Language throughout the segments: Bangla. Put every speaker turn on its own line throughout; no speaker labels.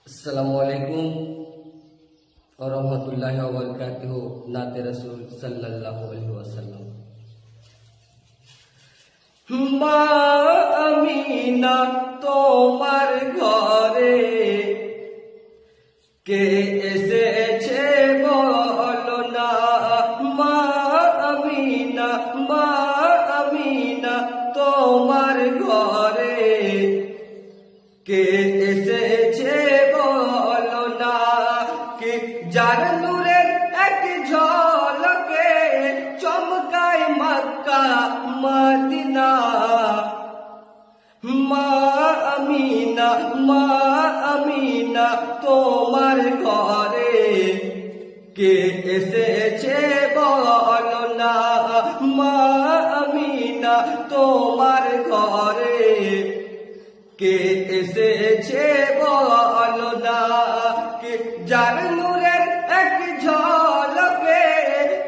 अस्सलामु अलैकुम और रहमतुल्लाहि व बरकातुहू। नाते रसूल सल्लल्लाहु अलैहि वसल्लम। মা আমিনা তোমার ঘরে কে এসেছে বলো না। মা আমিনা তোমার ঘরে কে এসেছে বলো না। কি যার নূরের এক ঝলকে চমকায় মক্কা মদিনা। মা আমিনা তোমার ঘরে কে এসেছে বলো না। মা আমিনা তোমার ঘরে কে এসেছে বলো না। কে যার নূরের এক ঝলকে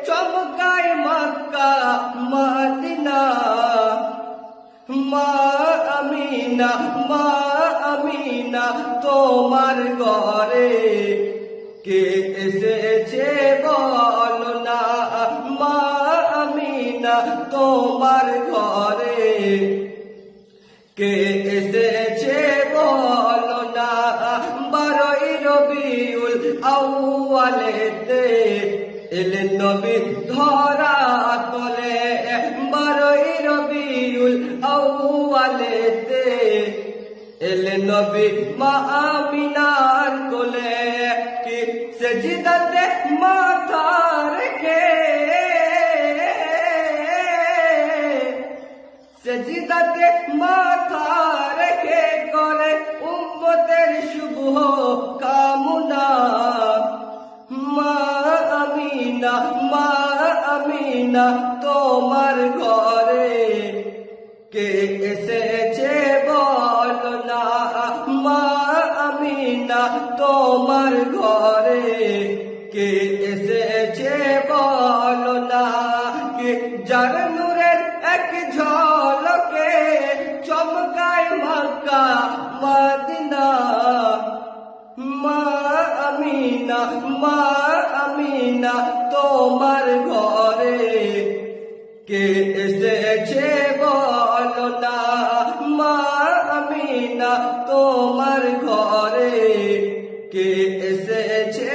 চমকায় মক্কা মদিনা। মা আমিনা তোমার ঘরে কে এসেছে বলো না। মা আমিনা তোমার ঘরে কে এসেছে বলো না। 12ই রবিউল আউয়ালেতে এলেন নবী ধরা তলে। 12ই রবিউল আউয়ালেতে এলেন নবী মা আমিনার কোলে। কি সেজদাতে মাথা রেখে সেজদাতে মাথা রেখে করে উম্মতের শুভ কামনা। মা আমিনা তোমার ঘরে কে এসেছে বলো না। মা আমিনা তোমার ঘরে কে এসেছে বলো না। কে যার নূরের এক ঝলকে চমকায় মক্কা মদিনা। মা আমিনা তোমার ঘরে কে এসেছে বলো না। মা আমিনা তোমার ঘরে কে এসেছে